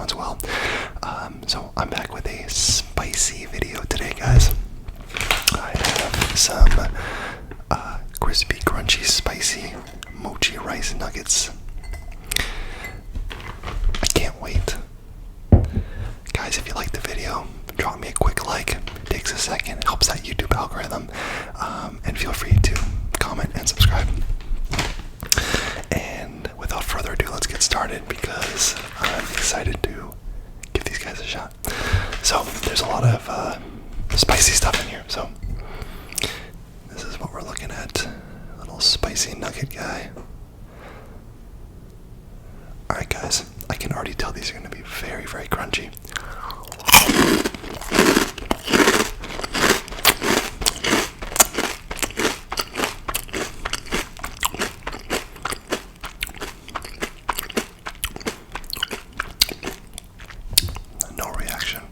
everyone's well. So I'm back with a spicy video today, guys. I have some crispy, crunchy, spicy mochi rice nuggets. I can't wait. Guys, if you like the video, drop me a quick like. It takes a second. It helps that YouTube algorithm. And feel free to comment and subscribe. And without further ado, let's get started because I'm excited to give these guys a shot. So there's a lot of spicy stuff in here. So this is what we're looking at. A little spicy nugget guy. Alright guys, I can already tell these are going to be very, very crunchy. No reaction.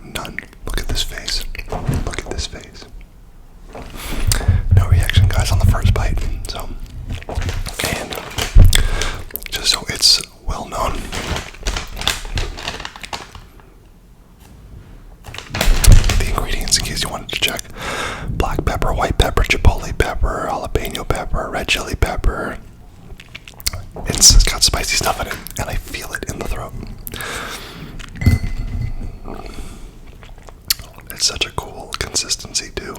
None. Look at this face. Look at this face. No reaction, guys, on the first bite. So, and just so it's well known, the ingredients, in case you wanted to check: black pepper, white pepper, chipotle pepper, jalapeno pepper, red chili pepper. It's got spicy stuff in it, and I feel it in the throat. It's such a cool consistency too.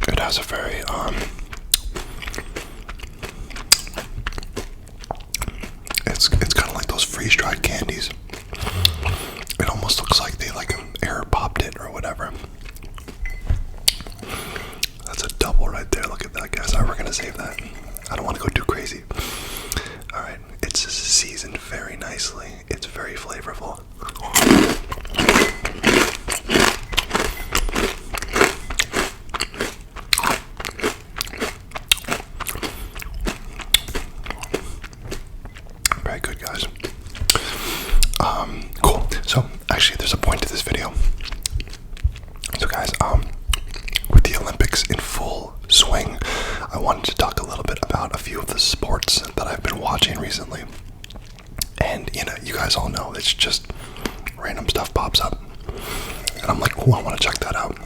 It has a very it's kind of like those freeze-dried candies. It almost looks like they air popped it or whatever. That's a double right there. Look at that, guys. We're gonna save that. I don't want to go too crazy. Alright, it's seasoned very nicely. It's very flavorful. Very good, guys. Cool. So, actually, there's a point to this video. So, guys, with the Olympics in full swing, I wanted to talk a little bit about a few of the sports that I've been watching recently. And, you guys all know it's just random stuff pops up. And I'm like, oh, I want to check that out.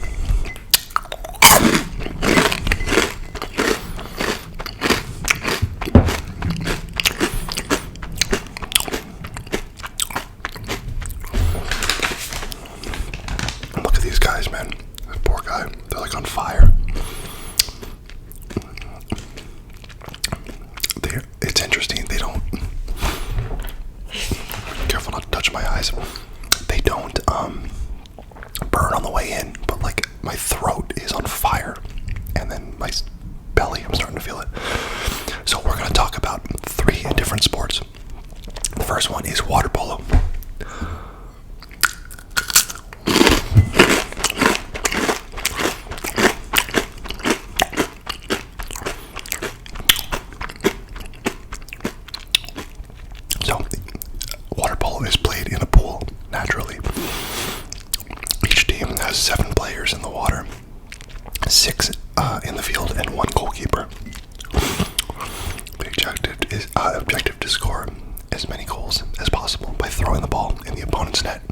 Look at these guys, man. This poor guy. They're on fire. It's interesting. They don't. Careful not to touch my eyes. They don't burn on the way in, but my throat is on fire, and then my belly, I'm starting to feel it. So we're gonna talk about 3 different sports. The first one is water polo. So, water polo is played in a pool, naturally. Each team has 7 players in the water, 6 in the field, and 1 goalkeeper. The objective to score as many goals as possible by throwing the ball in the opponent's net.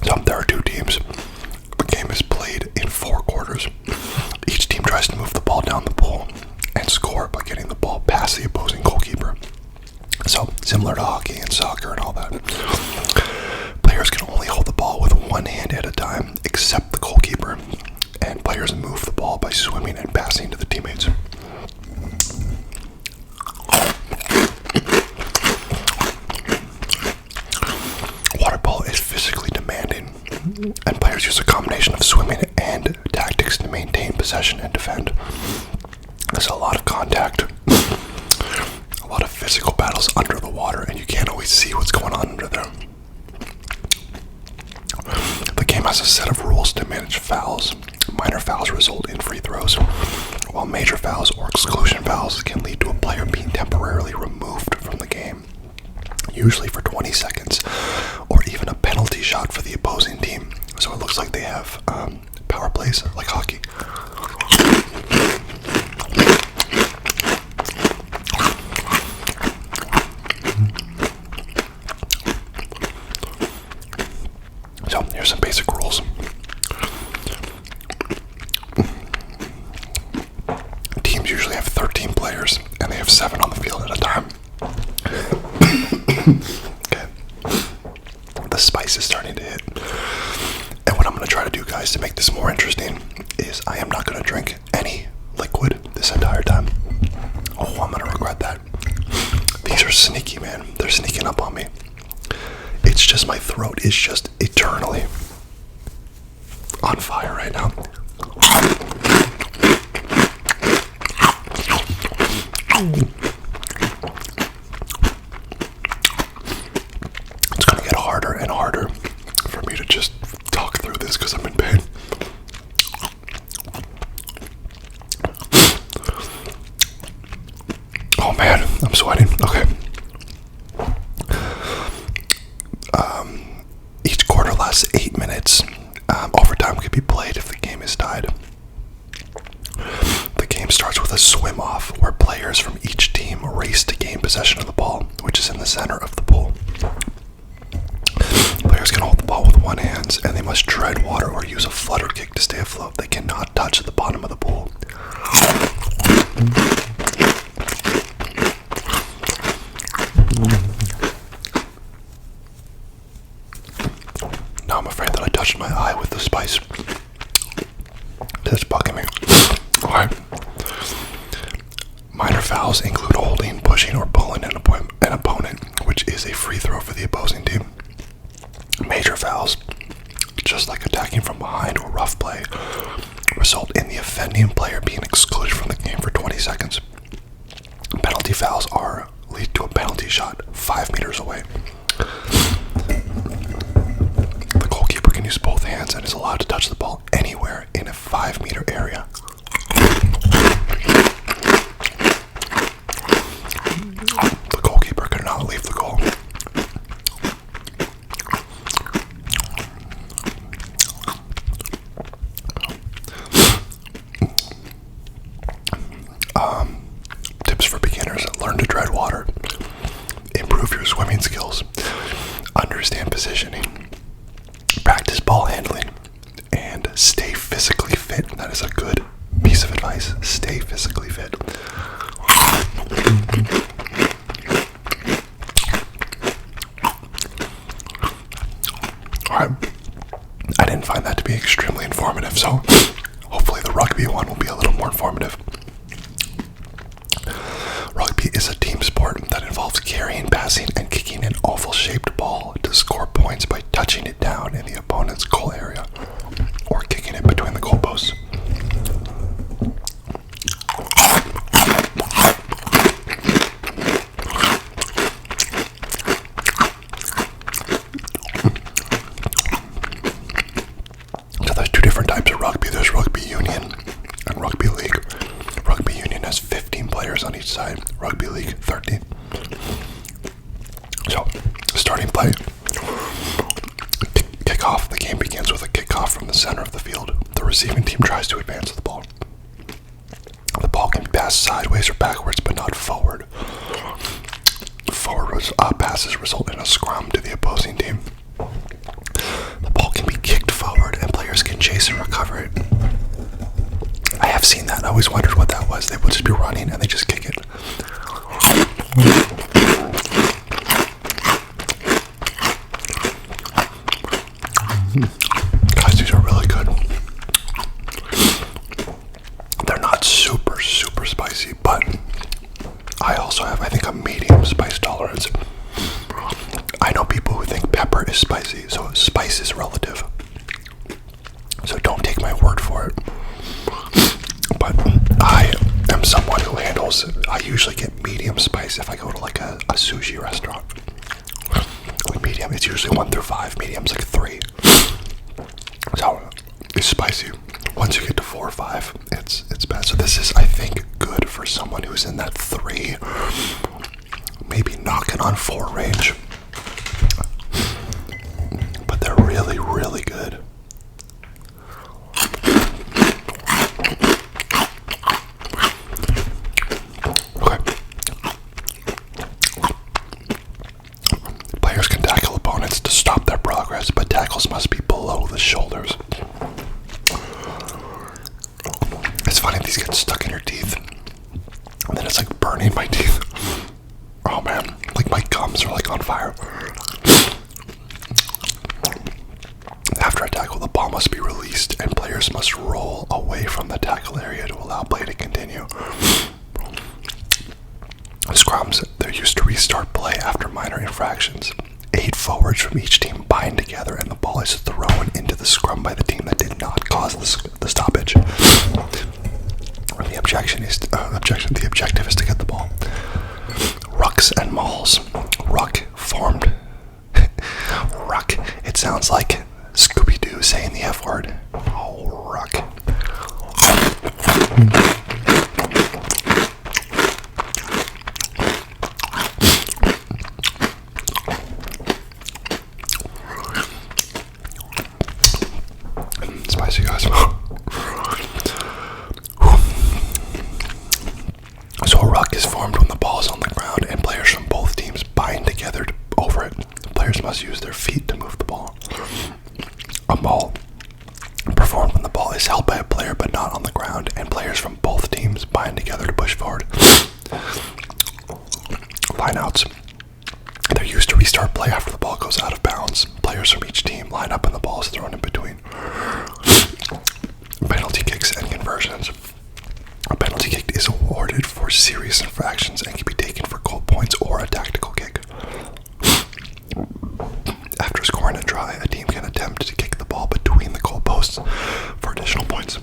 So there are 2 teams. The game is played in 4 quarters. Each team tries to move the ball down the pool and score by getting the ball past the opposing goalkeeper. So similar to hockey and soccer and all that. Players can only hold the ball with one hand at a time, except the goalkeeper, and players move the ball by swimming and passing to the teammates. Water polo is physically demanding, and players use a combination of swimming and tactics to maintain possession and defend. There's a lot of contact, a lot of physical battles under the water, and you can't always see what's going on under there. The game has a set of rules to manage fouls. Minor fouls result in free throws. while major fouls or exclusion fouls can lead to a player being temporarily removed from the game, usually for 20 seconds, or even a penalty shot for the opposing team. So it looks like they have power plays like hockey. So here's some basic rules. Teams usually have 13 players, and they have 7 on the field at a time. Okay. The spice is starting to hit. And what I'm going to try to do, guys, to make this more interesting is I am not going to drink any liquid this entire time. Oh, I'm going to regret that. These are sneaky, man. They're sneaking up on me. It's just my throat is just eternally on fire right now. It's going to get harder and harder for me to just talk through this because I'm in pain. Oh man, I'm sweating. Okay. Each quarter lasts 8 minutes. Overtime can be played if the game is tied. The game starts with a swim-off where players from each team race to gain possession of the ball, which is in the center of the pool. Players can hold the ball with one hand, and they must tread water or use a flutter kick to stay afloat. They cannot touch the bottom of the pool. Now I'm afraid that I touched my eye with the spice. That's bugging me. Alright. Minor fouls include holding, pushing, or pulling an opponent, which is a free throw for the opposing team. Major fouls, just like attacking from behind or rough play, result in the offending player being excluded from the game for 20 seconds. Penalty fouls lead to a penalty shot 5 meters away. The goalkeeper can use both hands and is allowed to touch the ball anywhere in a 5-meter area. The goalkeeper cannot leave the goal. Tips for beginners: learn to tread water, improve your swimming skills, understand positioning, practice ball handling, and stay physically fit. That is a good piece of advice. Stay physically fit. Alright, I didn't find that to be extremely informative, so hopefully the rugby one will be a little more informative. Rugby is a team sport that involves carrying, passing, and kicking an oval-shaped ball to score points by touching it down in the opponent's goal area or kicking it between the goalposts. So there's 2 different types of rugby. There's rugby union and rugby league. Rugby union has 15 players on each side. Rugby league, 13. So, starting play. Kickoff. The game begins with a kickoff from the center of the field. The receiving team tries to advance the ball. The ball can be passed sideways or backwards, but not forward. Forward passes result in a scrum to the opposing team. The ball can be kicked forward, and players can chase and recover it. I have seen that. I always wondered what that was. They would just be running and they just kick it. Guys, these are really good. They're not super spicy, but I also have, I think, a medium spice tolerance. I know people who think pepper is spicy, so spice is relative. So don't take my word for it. But I am someone who handles, I usually get medium spice if I go to like a sushi restaurant. With medium, it's usually 1 through 5. Medium's like 3. So it's spicy. Once you get to 4 or 5. It's bad. So this is, I think, good for someone who's in that 3, maybe knocking on 4 range. But they're really, really good. Okay. Players can tackle opponents to stop their progress, but tackles must be below the shoulders. It's funny, these get stuck in your teeth, and then it's like burning my teeth. Oh man, like my gums are like on fire. After a tackle, the ball must be released, and players must roll away from the tackle area to allow play to continue. Scrums, they're used to restart play after minor infractions. 8 forwards from each team bind together, and the ball is thrown into the scrum by the team that did not cause the stoppage. The objective is to get the ball. Rucks and mauls. Ruck formed. Ruck. It sounds like Scooby-Doo saying the F word. Oh, ruck. Spicy, guys. So a ruck is formed when the ball is on the ground and players from both teams bind together over it. Players must use their feet to move the ball. A maul, performed when the ball is held by a player but not on the ground, and players from both teams bind together to push forward. Lineouts. They're used to restart play after the ball goes out of bounds. Players from each team line up and the ball is thrown in between. Penalty kicks and conversions. A penalty kick is awarded for serious infractions and can be taken for goal points or a tactical kick. After scoring a try, a team can attempt to kick the ball between the goal posts for additional points.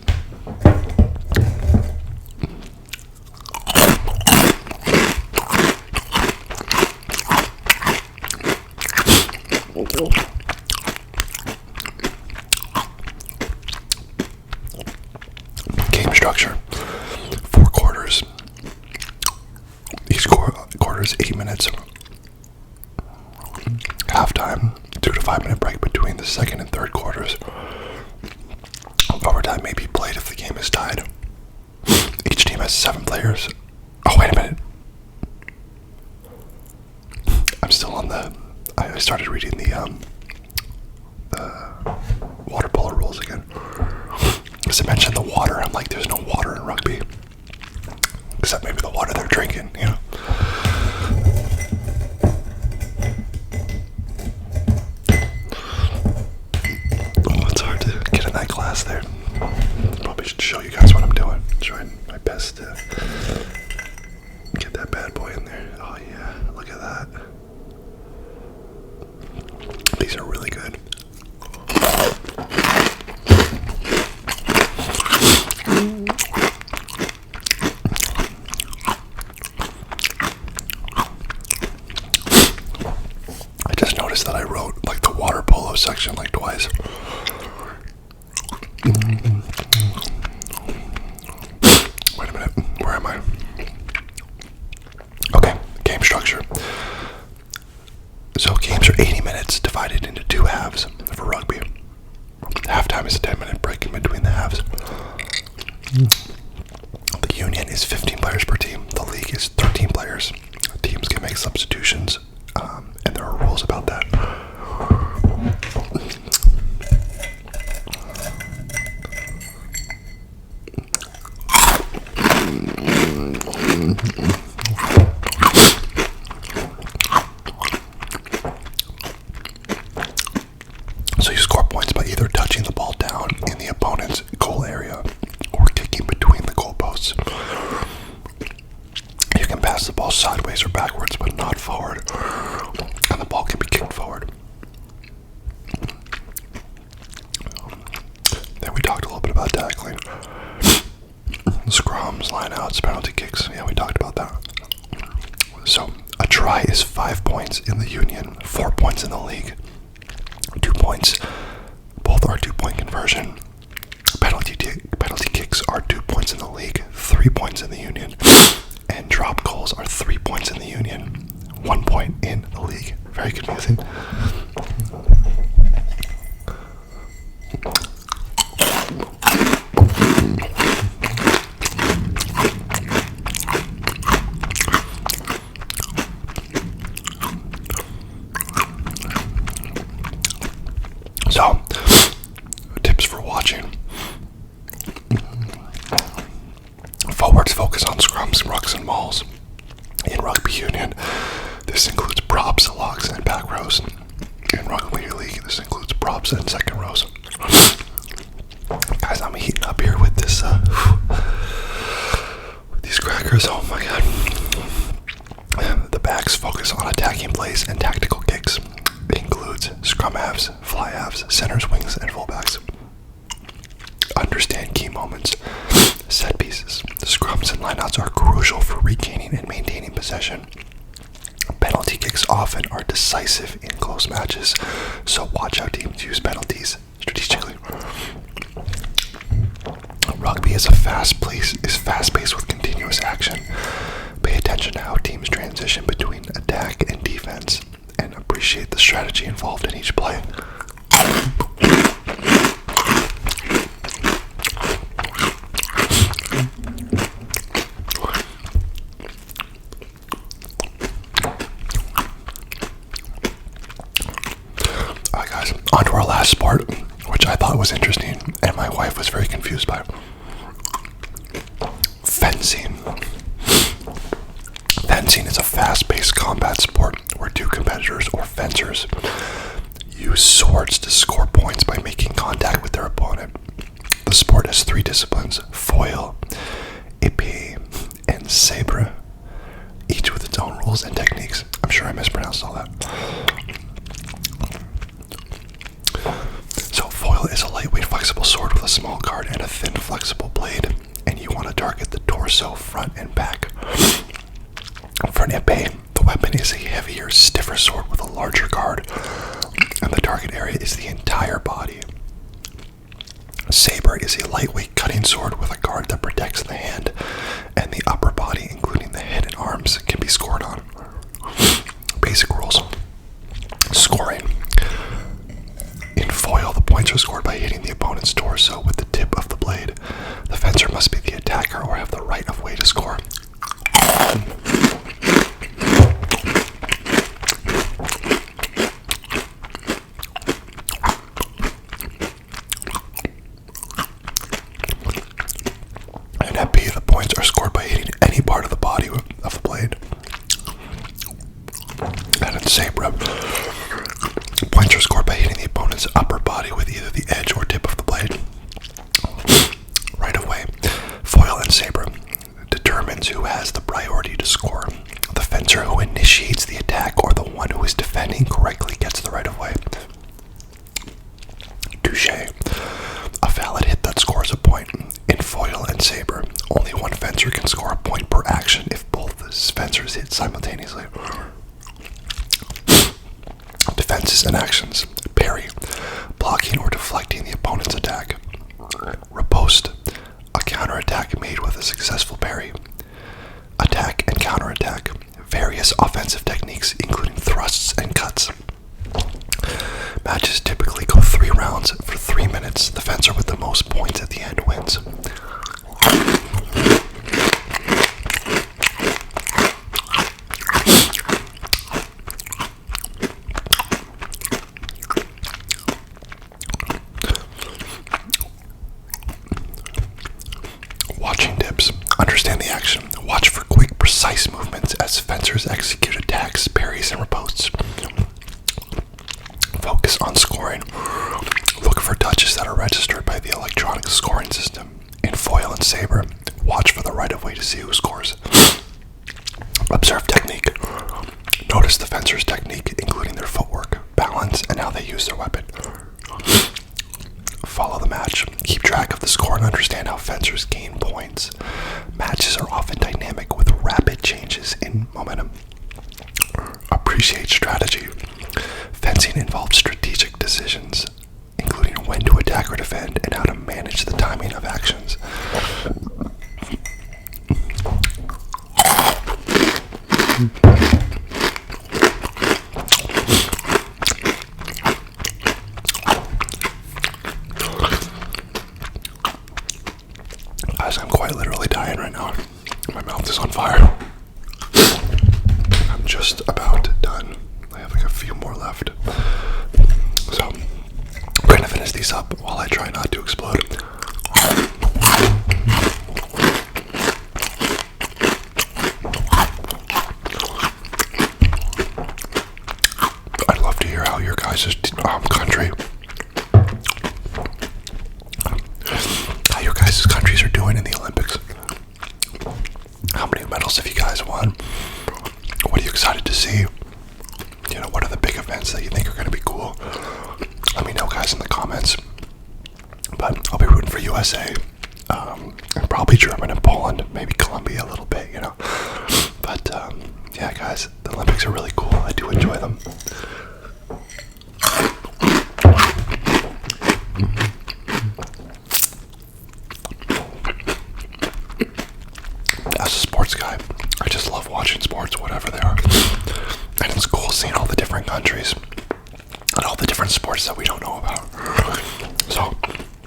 Game structure. 4 quarters. Each quarter is 8 minutes. Halftime, 2 to 5 minute break between the second and third quarters. Overtime may be played if the game is tied. Each team has 7 players. Oh, wait a minute. I'm still on the... I started reading the water polo rules again. Because I mentioned the water. I'm like, there's no water in rugby. Except maybe the water they're drinking, you know. Oh, it's hard to get in that class there. Probably should show you guys what I'm doing. Trying my best to get that bad boy in there. Oh yeah, look at that. These are really good. I just noticed that I wrote like the water polo section like twice. Wait a minute, where am I? Okay, game structure. So games are 80 minutes divided into 2 halves for rugby. Halftime is a 10-minute break in between the halves. The union is 15 players per team. The league is 13 players. Teams can make substitutions, and there are rules about that. So you score points by either touching the ball down in the opponent's goal area or kicking between the goalposts. You can pass the ball sideways or backwards, but not forward, and the ball can be kicked forward. Then we talked a little bit about tackling. Scrums, lineouts, penalty kicks. Yeah, we talked about that. So a try is 5 points in the union, 4 points in the league. 2 points, both are 2-point conversion. Penalty kick are 2 points in the league, 3 points in the union, and drop goals are 3 points in the union, 1 point in the league. Very confusing. So, tips for watching. Forwards focus on scrums, rucks, and mauls. In rugby union, this includes props, locks, and back rows. In rugby league, this includes props and second rows. Guys, I'm heating up here with this, with these crackers. Oh my god. The backs focus on attacking plays and tactical kicks. It includes scrum halves, fly halves, centers, wings, and fullbacks. Understand key moments. Set pieces. The scrums and lineouts are crucial for regaining and maintaining possession. Penalty kicks often are decisive in close matches, so watch how teams use penalties strategically. Rugby is fast-paced with continuous action. Pay attention to how teams transition between attack and defense, and appreciate the strategy involved in each play. Alright guys, on to our last sport, which I thought was interesting, and my wife was very confused by. Fencing. Fencing is a fast-paced combat sport where two competitors or fencers use swords to score points by making contact with their opponent. The sport has 3 disciplines: foil, épée, and sabre, each with its own rules and techniques. I'm sure I mispronounced all that. So foil is a lightweight flexible sword with a small guard and a thin flexible blade, and you want to target the torso, front, and back. For an épée, the weapon is a heavier, stiffer sword with a larger guard, and the target area is the entire body. Saber is a lightweight cutting sword with a guard that protects the hand, and the upper body, including the head and arms, can be scored on. Basic rules. Scoring. In foil, the points are scored by hitting the opponent's torso with the tip of the blade. The fencer must be the attacker or have the right of way to score. In épée, the points are scored by hitting any part of the body of the blade. And in sabre, points are scored by hitting the opponent's upper body with either the edge or tip of the blade. Right of way. Foil and sabre determines who has the priority to score. The fencer who initiates the attack or the one who is defending correctly gets the right of way. Touche. A valid hit that scores a point. In foil and sabre, only one fencer can score a point per action if both fencers hit simultaneously. Defenses and actions. Parry. Blocking or deflecting the opponent's attack. Riposte. A counterattack made with a successful parry. Attack and counterattack. Various offensive techniques, including thrusts and cuts. Matches typically go 3 rounds for 3 minutes. The fencer with the most points at the end wins. Watching tips. Understand the action. Watch for quick, precise movements as fencers execute attacks, parries, and ripostes. Focus on scoring. Look for touches that are registered by the electronic scoring system. In foil and sabre, watch for the right of way to see who scores. Observe technique. Notice the fencer's technique, including their footwork, balance, and how they use their weapon. Follow the match. Keep track of the score and understand how fencers gain points. Matches are often dynamic with rapid changes in momentum. Appreciate strategy. Fencing involves strategic decisions, including when to attack or defend and how to manage the timing of actions. quite literally dying right now. My mouth is on fire. I'm just about done. I have like a few more left. So, we're gonna finish these up while I try not to explode. I'd love to hear how your guys' country, how your guys' countries are doing in the Olympics. How many medals have you guys won? What are you excited to see? You know, what are the big events that you think are going to be cool? Let me know, guys, in the comments. But I'll be rooting for USA, and probably Germany and Poland, maybe Colombia a little bit, you know. But yeah, guys, the Olympics are really cool. I do enjoy them. As a sports guy, I just love watching sports, whatever they are. And it's cool seeing all the different countries and all the different sports that we don't know about. So,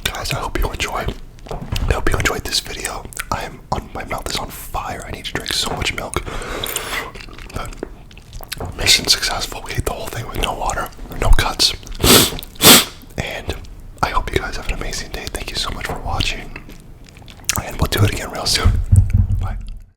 guys, I hope you enjoyed. I hope you enjoyed this video. My mouth is on fire. I need to drink so much milk. But mission successful. We ate the whole thing with no water.